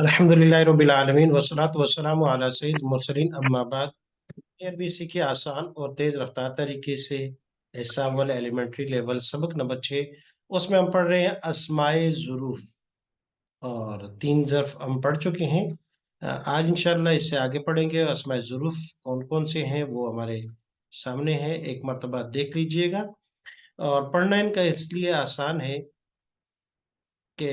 अल्हम्दुलिल्लाहि रब्बिल आलमीन वस्सलातु वस्सलामु अला सय्यिदिल मुरसलीन अम्मा बाद। अरबी के आसान और तेज रफ्तार तरीके से हिसाब वाला एलिमेंट्री लेवल सबक नंबर 6, उसमें हम पढ़ रहे हैं अस्माए ज़ुरूफ। और 3 ज़र्फ हम पढ़ चुके हैं। आज इंशाल्लाह इससे आगे पढ़ेंगे। अस्माए ज़ुरूफ कौन कौन से हैं वो हमारे सामने है, एक मर्तबा देख लीजिएगा। और पढ़ना इनका इसलिए आसान है कि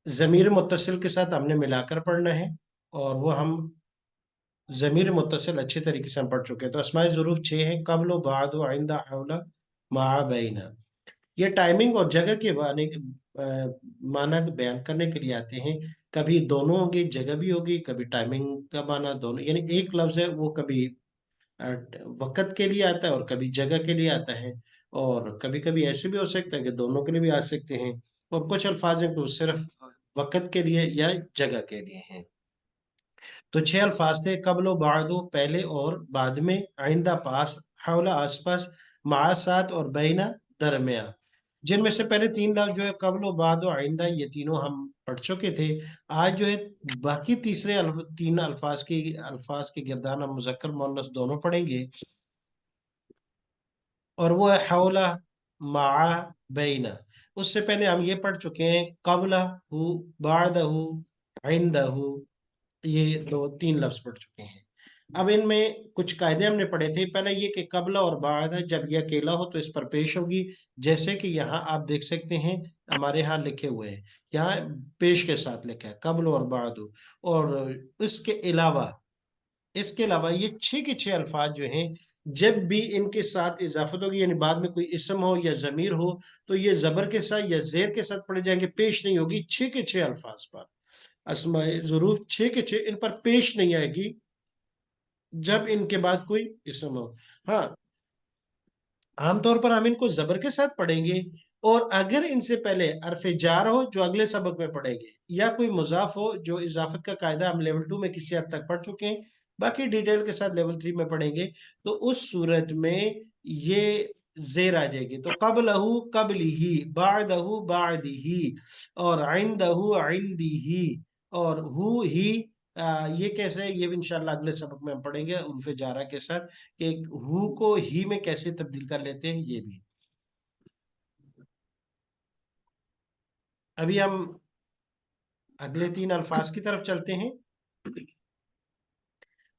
ज़मीर मुत्तसिल के साथ हमने मिलाकर पढ़ना है, और वो हम ज़मीर मुत्तसिल अच्छे तरीके से हम पढ़ चुके हैं। तो अस्माए ज़ुरूफ 6 हैं: क़ब्ल, बाद, आइंदा, हौला, मा, बैना। ये टाइमिंग और जगह के माना बयान करने के लिए आते हैं। कभी दोनों होंगे, जगह भी होगी, कभी टाइमिंग का माना दोनों, यानी एक लफ्ज है वो कभी अ, वक़्त के लिए आता है और कभी जगह के लिए आता है। और कभी कभी ऐसे भी हो सकता है कि दोनों के लिए भी आ सकते हैं। और कुछ अल्फाज हैं तो सिर्फ वक़्त के लिए या जगह के लिए हैं। तो 6 अल्फाज थे: कब्लो, बादो पहले और बाद में, आइंदा पास, हौला आसपास, मा साथ, और बैना दरमिया। जिनमें से पहले 3 लफ्ज जो है कब्लो, बादो, आइंदा, ये तीनों हम पढ़ चुके थे। आज जो है बाकी तीसरे 3 अल्फाज के गिरदान हम मुज़क्कर मुअन्नस दोनों पढ़ेंगे। और वो है हौला, मा, बैना। उससे पहले हम ये पढ़ चुके हैं कबला हु, बादहु, इंदहु। ये 2-3 लफ्ज पढ़ चुके हैं। अब इनमें कुछ कायदे हमने पढ़े थे। पहले ये कि कबला और बाद जब ये अकेला हो तो इस पर पेश होगी। जैसे कि यहाँ आप देख सकते हैं, हमारे यहाँ लिखे हुए हैं, यहाँ पेश के साथ लिखा है कबल और बाद। और इसके अलावा ये 6 के 6 अल्फाज जो हैं, जब भी इनके साथ इजाफत होगी, यानी बाद में कोई इसम हो या जमीर हो, तो ये जबर के साथ या जेर के साथ पढ़े जाएंगे, पेश नहीं होगी 6 के 6 अल्फाज पर। अस्माए ज़ुरूफ 6 के 6 इन पर पेश नहीं आएगी जब इनके बाद कोई इसम हो। हाँ, आमतौर पर हम इनको जबर के साथ पढ़ेंगे। और अगर इनसे पहले अरफ जार हो, जो अगले सबक में पढ़ेंगे, या कोई मुजाफ हो, जो इजाफत का कायदा हम लेवल 2 में किसी हद तक पढ़ चुके हैं, बाकी डिटेल के साथ लेवल 3 में पढ़ेंगे, तो उस सूरत में ये जेर आ जाएगी। तो कबलहू कबलिही, बादहू बादिही, और आइंदहू आइंदिही, और हु ही। ये कैसे है, ये भी इंशाल्लाह अगले सबक में हम पढ़ेंगे उल्फे जारा के साथ, कि हु को ही में कैसे तब्दील कर लेते हैं, ये भी। अभी हम अगले 3 अल्फाज की तरफ चलते हैं।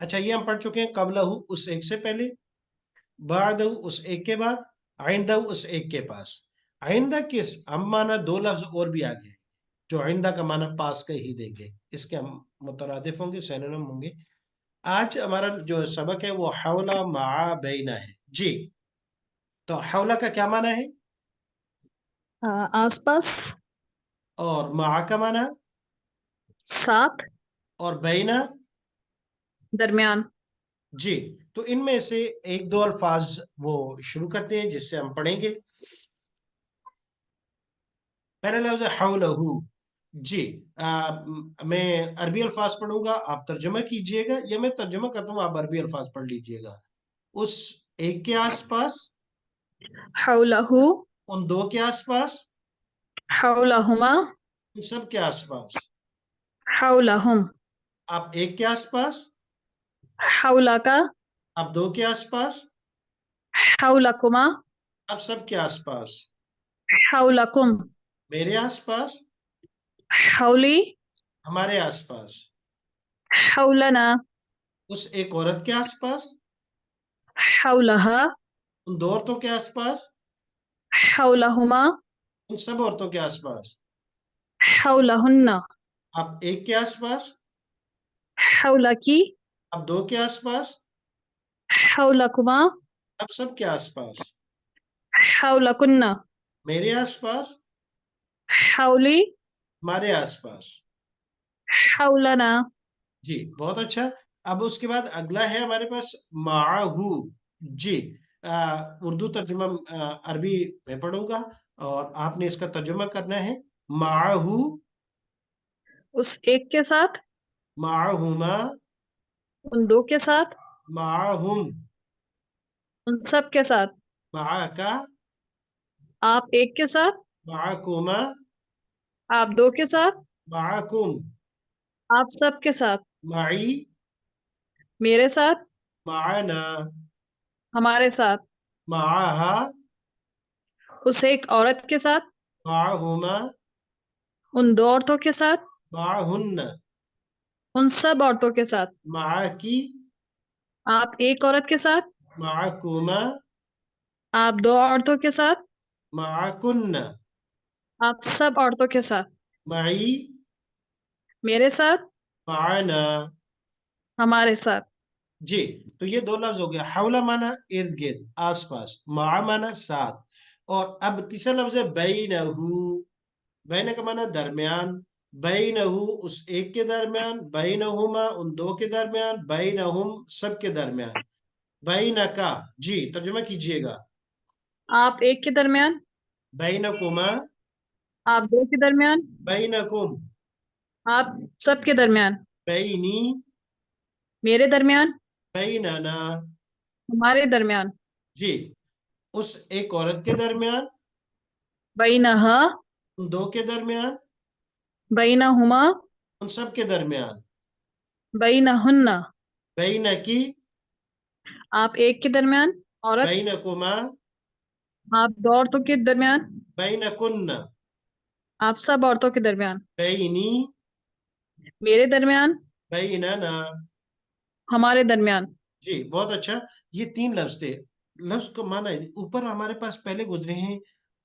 अच्छा, ये हम पढ़ चुके हैं कबलहू उस एक से पहले, बादहू उस एक के बाद, आइंदहू उस एक के पास। आइंदा किस हम माना 2 लफ्ज और भी आगे हैं, जो आइंदा का माना पास का ही देंगे। इसके हम मुतरादिफ होंगे, सिनोनिम होंगे। आज हमारा जो सबक है वो हौला मा बैना है जी। तो हौला का क्या माना है, आसपास। और मा का माना, साथ। और बैना दरमियान। जी। तो इनमें से एक दो अल्फाज वो शुरू करते हैं जिससे हम पढ़ेंगे। पहला लफ्ज है हौलहू जी। मैं अरबी अल्फाज पढ़ूंगा, आप तर्जुमा कीजिएगा, या मैं तर्जुमा करता हूँ, आप अरबी अल्फाज पढ़ लीजिएगा। उस एक के आसपास, हौलहू। उन दो के आसपास, हौलहुमा। उन सब के आसपास। हौलहुम। आप एक के आसपास, हौलका। आप दो के आसपास, हौलकुमा। आप सब के आसपास। हौलकुम। मेरे आसपास, हौली। हमारे आसपास। हौलना। उस एक औरत के आसपास, हौलहा। उन दो औरतों के आसपास, हौलहुमा। उन सब औरतों के आसपास। हौलहुन्ना। आप एक के आसपास, हौलकी। आप दो के आसपास, हौलकुमा। आप सब के आसपास। हौलकुन्ना। मेरे आसपास, हौली। हमारे आसपास। हौलना। जी, बहुत अच्छा। अब उसके बाद अगला है हमारे पास माहू जी। उर्दू तर्जुमा अरबी में पढ़ूंगा, और आपने इसका तर्जुमा करना है। माहू, उस एक के साथ। माहुमा, उन दो के साथ। माहुम, उन सब के साथ। माका, आप एक के साथ। माकुमा, आप दो के साथ। माकुम, आप सब के साथ। माई, मेरे साथ। माना, हमारे साथ। माहा, उस एक औरत के साथ। माहुमा, उन दो औरतों के साथ। माहुन्ना, उन सब औरतों के साथ। माकी, आप एक औरत के साथ। माकुमा, आप दो औरतों के साथ। माकुन्ना, आप सब औरतों के साथ। माई, मेरे साथ। माना। हमारे साथ। जी, तो ये दो लफ्ज हो गया। हौला माना इर्द गिर्द, आस पास। मा माना साथ। और अब तीसरा लफ्ज है बैनहू। बैन का माना दरमियान। बैनहू उस एक के दरमियान, बैनहुमा उन दो के दरमियान, बैनहुम सब के दरमियान। बैनका, जी तर्जुमा कीजिएगा। आप एक के दरमियान। बैनकुमा, आप दो के दरमियान। बैनकुम, आप सब के दरमियान। बैनी, मेरे दरमियान। बैनना। हमारे दरमियान। जी, उस एक औरत के दरमियान, बैनहा। उन दो के दरमियान, बैनहुमा। उन सब के दरमियान। बैनहुन्ना। बैनकी, आप एक के दरमियान। औरत। बैनकुमा, आप दो औरतों के दरमियान। बैनकुन्ना, आप सब औरतों के दरमियान। बैनी, मेरे दरमियान। बैनना। हमारे दरमियान। जी, बहुत अच्छा। ये तीन लफ्ज थे। लफ्ज को माना है ऊपर हमारे पास पहले गुजरे हैं।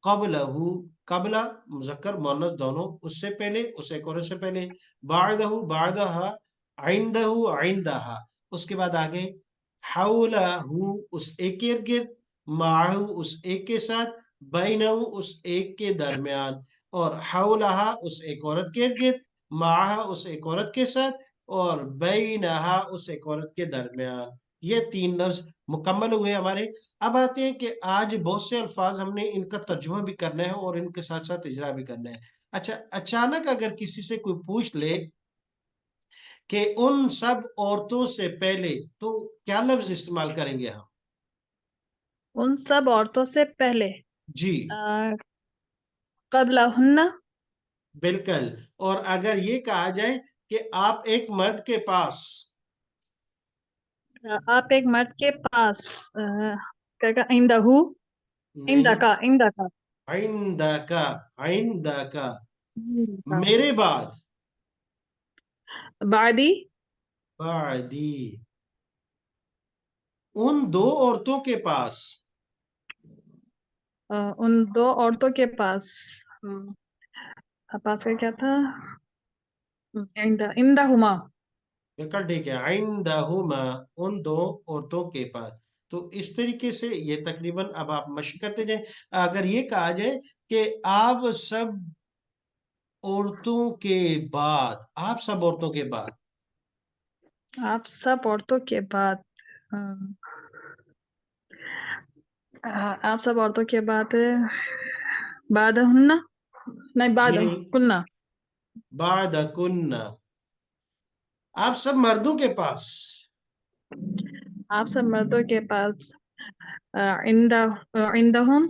कबलहू, कबला मुजक्कर मुअन्नस दोनों, उससे पहले, उस एक औरत से पहले। बादहू, बादहा। आइंदहू, आइंदहा। उसके बाद आगे हौलहू उस एक के इर्द गिर्द, माहू उस एक के साथ, बैनहू उस एक के दरमियान, और हौलहा उस एक औरत के इर्द गिर्द, माहा उस एक औरत के साथ, और बैनहा उस एक औरत के दरमियान। ये तीन लफ्ज मुकम्मल हुए हमारे। अब आते हैं कि आज बहुत से अल्फाज हमने इनका तर्जुमा भी करना है और इनके साथ साथ इजरा भी करना है। अच्छा, अचानक अगर किसी से कोई पूछ ले कि उन सब औरतों से पहले, तो क्या लफ्ज इस्तेमाल करेंगे हम? उन सब औरतों से पहले। जी, कबलहुन्ना। बिल्कुल। और अगर ये कहा जाए कि आप एक मर्द के पास, आप एक मर्द के पास। क्या कहा? इंदहू। नहीं, इंदका, इंदका। आइंदा का, आइंदा का, इंदका। मेरे बाद, बादी। बादी, उन दो औरतों के पास, उन दो औरतों के पास। पास का क्या था? इंदहुमा। बिल्कुल ठीक है। आइंदहुमा उन दो औरतों के पास। तो इस तरीके से ये तकरीबन अब आप मशक करते जाए। अगर ये कहा जाए कि आप सब औरतों के बाद, आप सब औरतों के बाद, आप सब औरतों के बाद। आप सब औरतों के बाद। बादहुन्ना। नहीं, जी बाद नहीं, कुन्ना। बाद कुन्ना, आप सब मर्दों के पास, आप सब मर्दों के पास। इंदा। इंदहुम।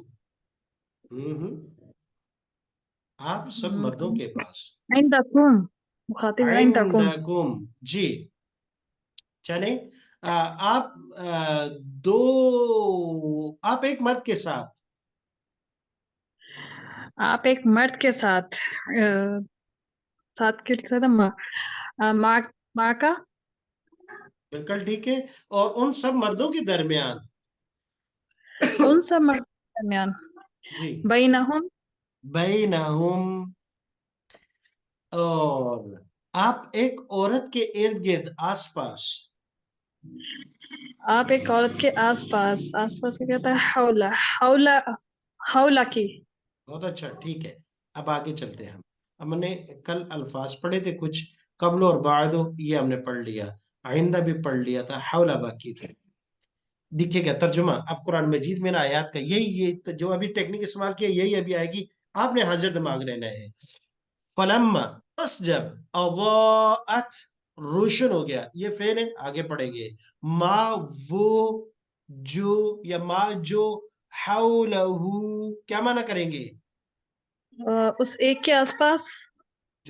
हम्म, आप सब मर्दों के पास, इंदकुम। मुखातिब इंदकुम। आइंदकुम, जी। चले, आप दो, आप एक मर्द के साथ, आप एक मर्द के साथ। साथ के साथ माँ। माँ। माँ का। बिल्कुल ठीक है। और उन सब मर्दों के दरमियान, उन सब मर्दों के दरमियान। जी, बैनहुम। बैनहुम। और आप एक औरत के इर्द गिर्द, आसपास, आप एक औरत के आसपास। आसपास का क्या था? हौला। हौला। हौला की। बहुत अच्छा, ठीक है। अब आगे चलते हैं हम। हमने कल अल्फाज पढ़े थे कुछ, कब्ल और बादो, ये हमने पढ़ लिया। आइंदा भी पढ़ लिया था, हौला बाकी थे। दिखेगा तर्जुमा अब कुरान मजीद में ना आयात का, यही ये जो अभी टेक्निक इस्तेमाल किया यही अभी आएगी। आपने हाजिर दिमाग रहना है। फलम्मा, बस जब, अवाअत, रोशन हो गया, ये फेल है, आगे पढ़ेंगे। मा, वो, जो, या मा जो, हौलहू, क्या माना करेंगे? उस एक के आसपास।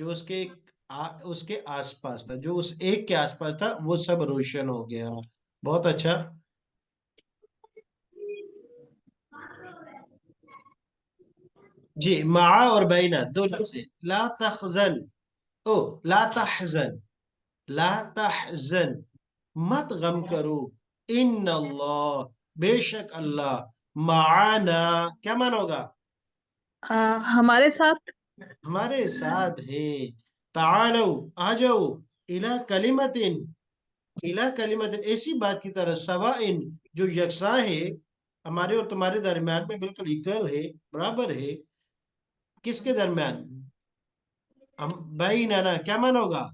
جو اس کے آس پاس تھا، جو اس ایک کے آس پاس تھا وہ سب روشن ہو گیا. بہت اچھا. جی مع اور بینا دو لفظ ہیں. لا تخزن، او لا تحزن، لا تحزن، مت غم کرو. ان اللہ، بے شک اللہ، معانا کیا مانا ہوگا؟ ہمارے ساتھ. ہمارے ساتھ ہے. تعالو آ جاؤ، الى کلمت، الى کلمت ایسی بات کی طرح، سوائن جو یکساں ہے، ہمارے اور تمہارے درمیان میں بالکل اکول ہے، برابر ہے. کس کے درمیان؟ ہم بیننا کیا مانا ہوگا؟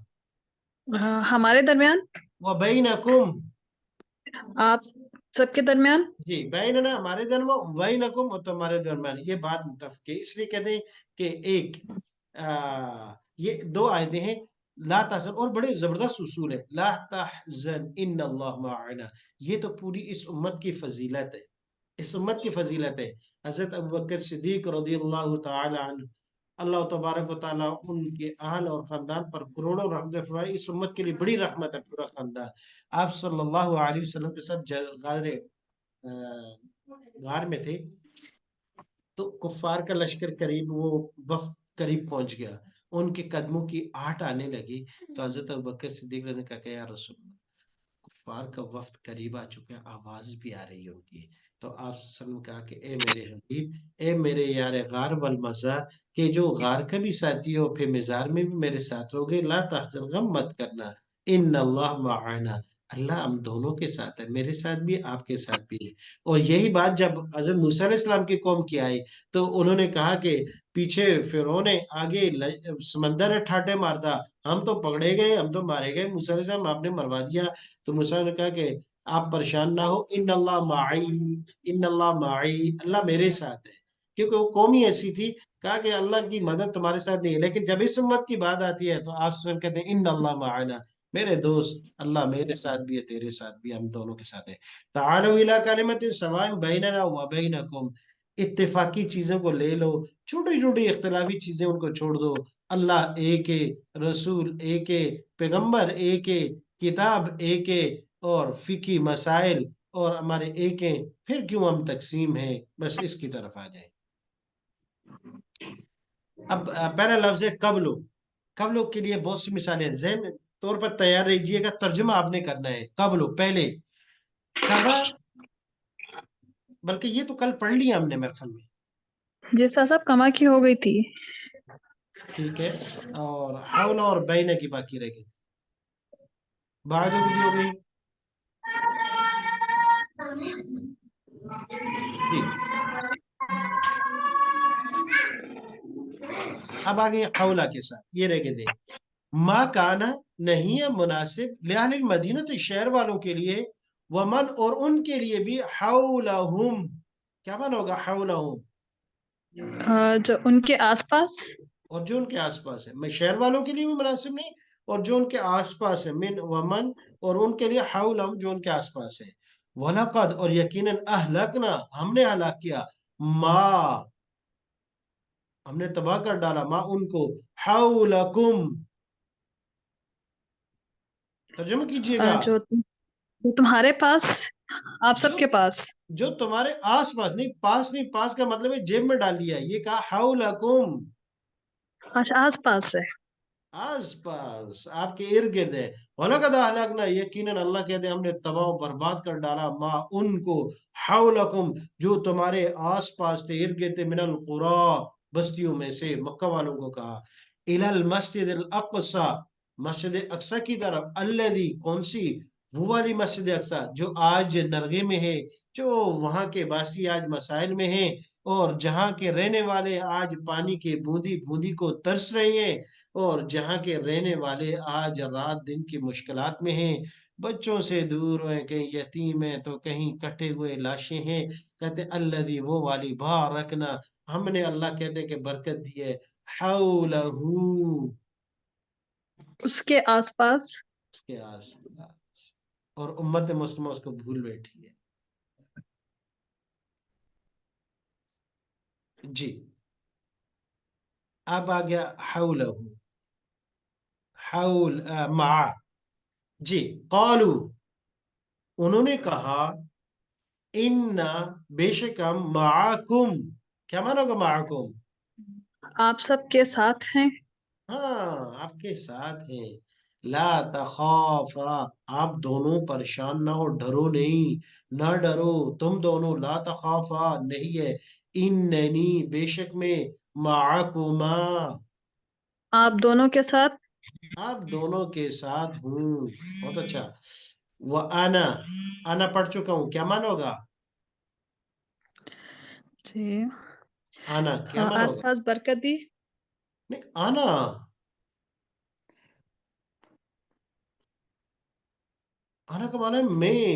ہمارے درمیان. وہ بینکم. آپ سب کے درمیان. جی بیننا ہمارے درمیان، بینکم اور تمہارے درمیان، یہ بات متفق ہے. اس لیے کہتے ہیں کہ ایک یہ دو آیتیں ہیں. لا تحزن، اور بڑے زبردست اصول ہے. لا تحزن ان اللہ معنا، یہ تو پوری اس امت کی فضیلت ہے، اس امت کی فضیلت ہے. حضرت ابوبکر صدیق رضی اللہ تعالی عنہ، اللہ تبارک و تعالیٰ ان کے اہل اور خاندان پر کروڑوں رحمت فرمائے. اس امت کے لیے بڑی رحمت ہے پورا خاندان. آپ صلی اللہ علیہ وسلم کے ساتھ غار میں تھے، تو کفار کا لشکر قریب، وہ وقت قریب پہنچ گیا، ان کے قدموں کی آہٹ آنے لگی. تو حضرت ابوبکر صدیق نے کہا کہ یا رسول اللہ، کفار کا وقت قریب آ چکا ہے، آواز بھی آ رہی ہے ان کی. تو آپ صلی اللہ علیہ وسلم نے کہا کہ اے میرے حبیب، اے میرے یار غار والمزار، کہ جو غار کا بھی ساتھی ہو پھر مزار میں بھی میرے ساتھ رہو گے، لا تحزن، غم مت کرنا، ان اللہ معانا، اللہ ہم دونوں کے ساتھ ہے، میرے ساتھ بھی آپ کے ساتھ بھی ہے. اور یہی بات جب حضرت موسیٰ علیہ السلام کی قوم کی آئی، تو انہوں نے کہا کہ پیچھے فرعون ہے، آگے سمندر ہے ٹھاٹے مارتا، ہم تو پکڑے گئے، ہم تو مارے گئے. موسیٰ علیہ السلام آپ نے مروا دیا. تو موسیٰ نے کہا کہ آپ پریشان نہ ہو، ان اللہ معی، ان اللہ معی، اللہ میرے ساتھ ہے. کیونکہ وہ قوم ہی ایسی تھی، کہا کہ اللہ کی مدد تمہارے ساتھ نہیں ہے. لیکن جب اس امت کی بات آتی ہے تو آپ صرف کہتے ہیں ان اللہ معنا، میرے دوست اللہ میرے ساتھ بھی ہے، تیرے ساتھ بھی ہے، ہم دونوں کے ساتھ ہے. تعالوا الی کلمۃ سواء بیننا و بینکم، اتفاقی چیزوں کو لے لو، چھوٹی چھوٹی اختلافی چیزیں ان کو چھوڑ دو. اللہ ایک ہے، رسول ایک ہے، پیغمبر ایک ہے، کتاب ایک ہے، اور فقی مسائل اور ہمارے ایک ہیں، پھر کیوں ہم تقسیم ہیں؟ بس اس کی طرف آ جائیں. اب پہلا لفظ ہے قبلو. قبلو کے لیے بہت سی مثالیں ہیں، ذہن طور پر تیار رہیے گا، ترجمہ آپ نے کرنا ہے. قبلو پہلے، کبا، بلکہ یہ تو کل پڑھ لیا ہم نے میرے خیال میں. جی صاحب کما کی ہو گئی تھی. ٹھیک ہے. اور حول اور بینہ کی باقی رہ گئی تھی. بعدوں کی بھی ہو گئی. جی اب آگے حولہ کے ساتھ یہ رہ گئے تھے. ما کانا، نہیں ہے مناسب، لہٰذ المدینہ شہر والوں کے لیے، ومن اور ان کے لیے بھی، حولہم کیا مانا ہوگا حولہم؟ جو ان کے آس پاس. اور جو ان کے آس پاس ہے، میں شہر والوں کے لیے بھی مناسب نہیں، اور جو ان کے آس پاس ہے، من ومن، اور ان کے لیے حولہم جو ان کے آس پاس ہے. وَلَقَدْ، اور یقیناً، اہلکنا ہم نے ہلاک کیا، ما ہم نے تباہ کر ڈالا، ما ان کو، حولکم ترجمہ کیجئے گا. جو تمہارے پاس، آپ جو سب کے پاس. جو تمہارے آس پاس، نہیں پاس، نہیں پاس کا مطلب ہے جیب میں ڈال لیا، یہ کہا حولکم، اچھا آس پاس ہے. آس پاس آپ کے ارد گرد ہے. وَلَقَدْ أَهْلَكْنَا، یقیناً اللہ کہتے ہیں ہم نے تباہ و برباد کر ڈالا، ما ان کو، حولکم جو تمہارے آس پاس تھے، ارد گرد تھے، من القرى بستیوں میں سے. مکہ والوں کو کہا إِلَى الْمَسْجِدِ الْأَقْصَى، مسجد اقصی کی طرف، الذی کون سی، وہ والی مسجد اقصی جو آج نرغے میں ہے، جو وہاں کے باسی آج مسائل میں ہیں، اور جہاں کے رہنے والے آج پانی کے بوندی بوندی کو ترس رہے ہیں، اور جہاں کے رہنے والے آج رات دن کی مشکلات میں ہیں، بچوں سے دور ہیں، کہیں یتیم ہیں تو کہیں کٹے ہوئے لاشیں ہیں. کہتے الذی وہ والی، بارکنا ہم نے، اللہ کہتے ہیں کہ برکت دی ہے، حولہ اس کے آس پاس. اس کے آس پاس، اور امت مسلمہ اس کو بھول بیٹھی ہے. جی اب آ گیا حولہ. حول مع. جی. قالو انہوں نے کہا انا بے شک ہم معاکم. کیا مانا ہوگا معاکم؟ آپ سب کے ساتھ ہیں. ہاں آپ کے ساتھ ہیں. لا تخافا آپ دونوں پریشان نہ ہو، ڈرو نہیں، نہ ڈرو تم دونوں. لا تخافا نہیں ہے، اننی بے شک میں، معکما آپ دونوں کے ساتھ. آپ دونوں کے ساتھ ہوں. بہت اچھا. وہ آنا، آنا پڑھ چکا ہوں، کیا مانا ہوگا؟ جی. آنا کیا مانا آس ہوگا؟ پاس برکت دی. نہیں، آنا. آنا کا مانا ہے میں.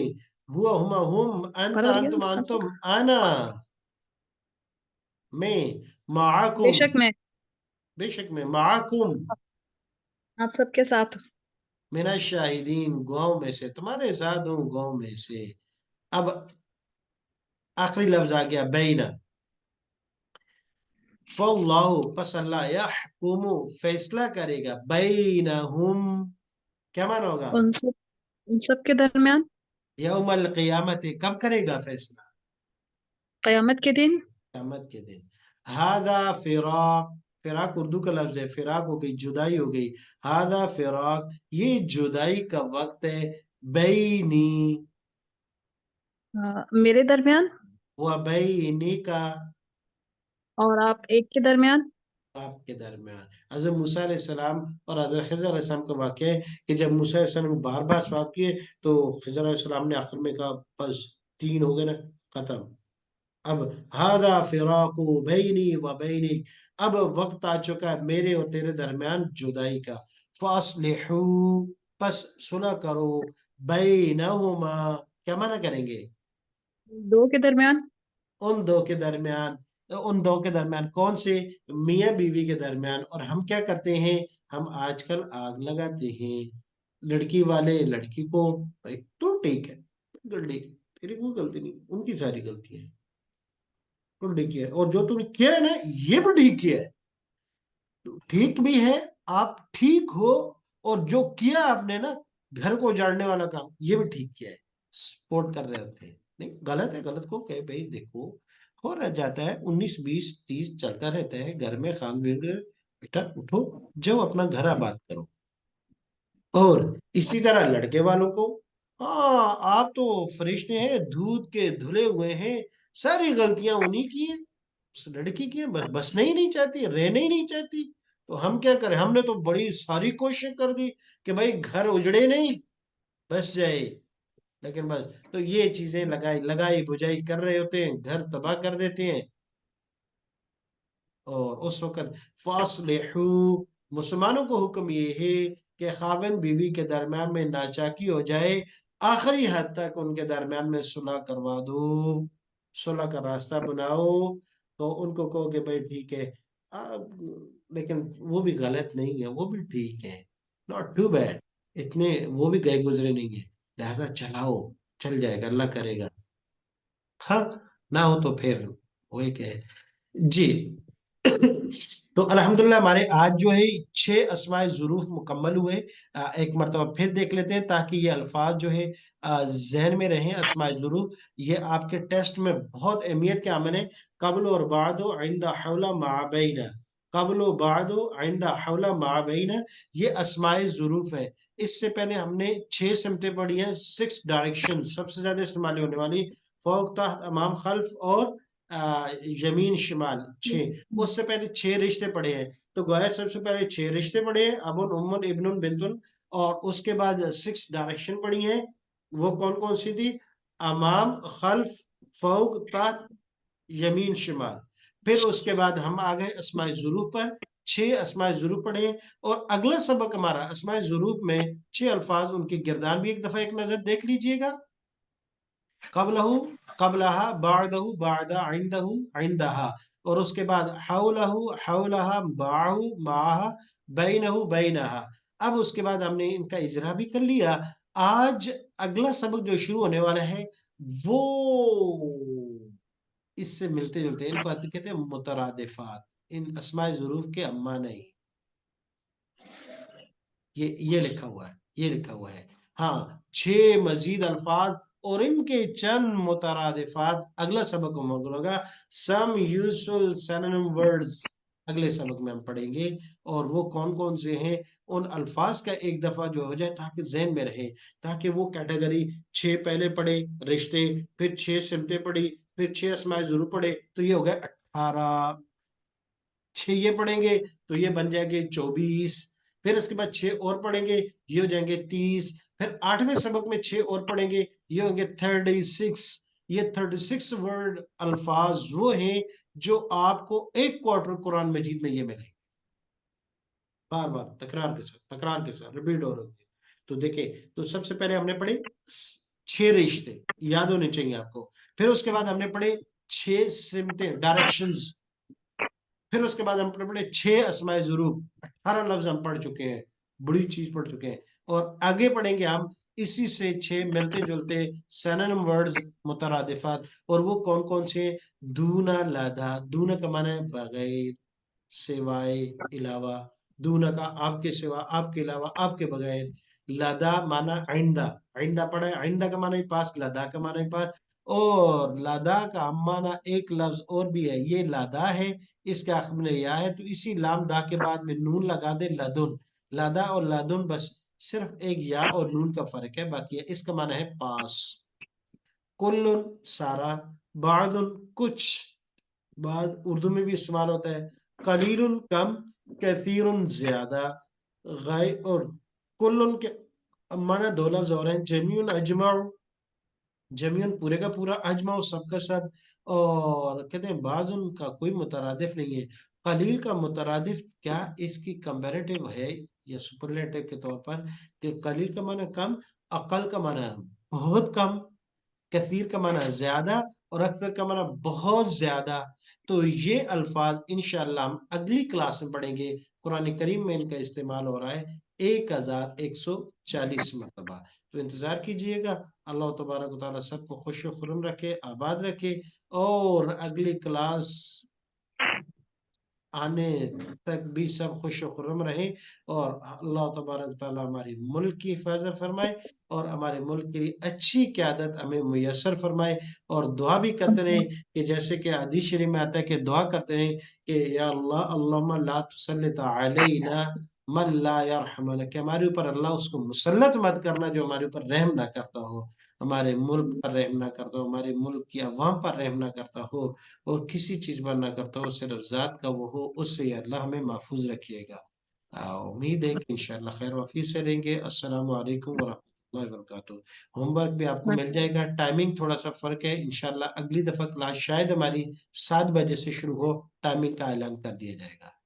ہوا ہما ہم، انت بڑا بڑھیا انتم استاد. انتم. آنا میں، بے معاکم شک میں بے شک میں، معاکم آپ سب کے ساتھ. من الشاہدین گاؤں میں سے، تمہارے ساتھ ہوں گاؤں میں سے. اب آخری لفظ آ گیا بینا. فاللہ پس اللہ یحکم فیصلہ کرے گا بینہم. کیا مانا ہوگا؟ ان سب کے درمیان. یوم القیامت کب کرے گا فیصلہ؟ قیامت کے دن. قیامت کے دن. ہاذا فراق، فراق اردو کا لفظ ہے، فراق ہو گئی، جدائی ہو گئی. ہاذا فراق یہ جدائی کا وقت ہے. بینی میرے درمیان و بینی کا، اور آپ ایک کے درمیان. آپ کے درمیان. حضرت موسیٰ علیہ السلام اور حضرت خضر علیہ السلام کا واقعہ ہے کہ جب موسیٰ علیہ السلام نے بار بار سوال کیے تو خضر علیہ السلام نے آخر میں کہا بس 3 ہو گئے نا، ختم. اب ہاذا فراق بینی و بینک، اب وقت آ چکا ہے میرے اور تیرے درمیان جدائی کا. فاصلحوا پس صلح کرو، بینہما کیا معنی کریں گے؟ دو کے درمیان. ان دو کے درمیان. ان دو کے درمیان کون سے؟ میاں بیوی کے درمیان. اور ہم کیا کرتے ہیں؟ ہم آج کل آگ لگاتے ہیں لڑکی والے لڑکی کو. بھائی تو ٹھیک ہے، تیری کوئی غلطی نہیں، ان کی ساری غلطیاں ہیں، تو ٹھیک ہے، اور جو تم نے کیا ہے نا یہ بھی ٹھیک کیا ہے. ٹھیک بھی ہے، آپ ٹھیک ہو. اور جو کیا آپ نے نا گھر کو اجاڑنے والا کام، یہ بھی ٹھیک کیا ہے. سپورٹ کر رہے ہوتے ہیں. نہیں غلط ہے، غلط کو کہ بھائی دیکھو ہو رہ جاتا ہے، 19 20 30 چلتا رہتا ہے گھر میں. خان بیٹا اٹھو، جو اپنا گھر آباد کرو. اور اسی طرح لڑکے والوں کو، ہاں آپ تو فرشتے ہیں، دودھ کے دھلے ہوئے ہیں، ساری غلطیاں انہی کی ہیں. اس لڑکی کی ہیں، بس بسنا ہی نہیں چاہتی، رہنا ہی نہیں چاہتی. تو ہم کیا کریں؟ ہم نے تو بڑی ساری کوشش کر دی کہ بھائی گھر اجڑے نہیں، بس جائے. لیکن بس تو یہ چیزیں لگائی لگائی بجائی کر رہے ہوتے ہیں، گھر تباہ کر دیتے ہیں. اور اس وقت فاصلحو مسلمانوں کو حکم یہ ہے کہ خاوند بیوی کے درمیان میں ناچاکی ہو جائے، آخری حد تک ان کے درمیان میں صلح کروا دو، صلح کا راستہ بناؤ. تو ان کو کہو کہ بھائی ٹھیک ہے، لیکن وہ بھی غلط نہیں ہے، وہ بھی ٹھیک ہے، ناٹ ٹو بیڈ، اتنے وہ بھی گئے گزرے نہیں ہیں، لہذا چلاؤ، چل جائے گا، اللہ کرے گا. ہاں نہ ہو تو پھر وہی کہ جی. تو الحمدللہ ہمارے آج جو ہے 6 اسماء ظروف مکمل ہوئے. ایک مرتبہ پھر دیکھ لیتے ہیں تاکہ یہ الفاظ جو ہے ذہن میں رہیں. اسماء ظروف یہ آپ کے ٹیسٹ میں بہت اہمیت کے حامل ہیں. قبل اور بعد و عند حول ما بین، قبل و بعد و عند حول ما بین، یہ اسماء ظروف ہے. اس سے پہلے ہم نے 6 سمتیں پڑھی ہیں، 6 ڈائریکشن سب سے زیادہ استعمال ہونے والی، فوق تحت امام خلف اور یمین شمال 6. اس سے پہلے 6 رشتے پڑے ہیں. تو گویا سب سے پہلے 6 رشتے پڑے ہیں، ابن امن ابن بنتن. اور اس کے بعد 6 ڈائریکشن پڑی ہیں. وہ کون کون سی تھی؟ امام خلف فوق تحت یمین شمال. پھر اس کے بعد ہم آ گئے اسماء ظروف پر. 6 اسماء ظروف پڑھے ہیں. اور اگلا سبق ہمارا اسماء ظروف میں 6 الفاظ، ان کی گردان بھی ایک دفعہ ایک نظر دیکھ لیجئے گا. قبلہ، قبلہا، بعدہ، بعد، عندہ، عندہا. اور اس کے بعد حولہ، حولہا، معہ، معہا، بینہ، بینہا. اب اس کے بعد ہم نے ان کا اجرا بھی کر لیا. آج اگلا سبق جو شروع ہونے والا ہے وہ اس سے ملتے جلتے ہیں. ان کو کہتے ہیں مترادفات. ان اسماء ظروف کے اما نہیں، ये लिखा हुआ है, ये लिखा हुआ है। हाँ, 6 मजीद अल्फाज और इनके चंद मुतरादिफात अगला सबक में होगा। सम यूजफुल सिनोनिम वर्ड्स अगले सबक में हम पढ़ेंगे, और वो कौन कौन से हैं। उन अल्फाज का एक दफा जो हो जाए ताकि जहन में रहे, ताकि वो कैटेगरी 6 पहले पढ़े रिश्ते, फिर 6 सिमतें पढ़ी, फिर 6 अस्माए जरूर पढ़े, तो ये हो गए 18। 6 ये पढ़ेंगे तो ये बन जाएंगे 24। फिर इसके बाद 6 और पढ़ेंगे, ये हो जाएंगे 30। फिर 8वें सबक में 6 और पढ़ेंगे, ये होंगे 36। ये 36 वर्ड अल्फाज वो हैं जो आपको एक क्वार्टर कुरान मजीद में ये मिलेंगे, बार बार तकरार के साथ रिपीट हो रहे होंगे। तो देखिए, तो सबसे पहले हमने पढ़े 6 रिश्ते, याद होने चाहिए आपको। फिर उसके बाद हमने पढ़े 6 सिमतें, डायरेक्शंस। फिर उसके बाद हम पढ़े 6 अस्माए ज़ुरूब, 18 लफ्ज हम पढ़ चुके हैं, बड़ी चीज पढ़ चुके हैं। और आगे पढ़ेंगे हम इसी से 6 मिलते जुलते सिनोनिम वर्ड्स मुतरादिफात, और वो कौन कौन से। दूना लादा, दूना का माना है बगैर, सिवाय, अलावा। दूना का आपके सिवा, आपके अलावा, आपके बगैर। लदा माना आइंदा, आइंदा पढ़ा है, आइंदा का माना ही पास, लदा का माना ही पास। और लदा का माना एक लफ्ज और भी है, ये लदा है, इसके आखिर में या है, तो इसी लाम दा के बाद में नून लगा दे, लदुन। लदा और लदुन बस सिर्फ एक या और नून का फर्क है, बाकी है, इसका माना है पास। कुल्लुन सारा, बादुन कुछ, बाद उर्दू में भी इस्तेमाल होता है। कलीलुन कम, कसीरुन ज्यादा। गाय और कुल्लुन के माना दो लफ्ज और हैं, जमीउन अजमाउ, जमीउन पूरे का पूरा, अजमाउ सबका सब। और कहते हैं बाज उनका कोई मुतरादिफ नहीं है। कलील का मुतरादिफ क्या इसकी कंपैरेटिव है या सुपरलेटिव के तौर पर, कि कलील का माना कम, अकल का माना बहुत कम, कसीर का माना ज्यादा, और अक्सर का माना बहुत ज्यादा। तो ये अल्फाज इंशाअल्लाह हम अगली क्लास में पढ़ेंगे। कुरान करीम में इनका इस्तेमाल हो रहा है 1140 मरतबा। तो इंतजार कीजिएगा। अल्लाह तबारक व तआला सबको खुश व खुर्रम रखे, आबाद रखे। और अगली क्लास आने तक भी सब खुश खुर्रम रहे। और अल्लाह तबारक ताला हमारी मुल्क की हिफाजत फरमाए, और हमारे मुल्क के लिए अच्छी क़यादत हमें मुयस्सर फरमाए। और दुआ भी करते रहें कि जैसे कि हदीस शरीफ में आता है कि दुआ करते रहें कि या अल्लाह अल्लाहुम्मा ला तुसल्लित अलैना मन ला यरहमना, कि हमारे ऊपर अल्लाह उसको मुसल्लत मत करना जो हमारे ऊपर रहम ना करता हो, हमारे मुल्क पर रहम ना करता हो, हमारे मुल्क की अवाम पर रहम ना करता हो, और किसी चीज पर ना करता हो, सिर्फ जात का वो हो, उससे या अल्लाह हमें महफूज रखिएगा। उम्मीद है कि इंशाअल्लाह खैर वफी से रहेंगे। अस्सलाम वालेकुम वरहमतुल्लाहि वबरकातुहू। होमवर्क भी आपको मिल जाएगा, टाइमिंग थोड़ा सा फर्क है, इंशाअल्लाह अगली दफा क्लास शायद हमारी 7 बजे से शुरू हो, टाइमिंग का ऐलान कर दिया जाएगा।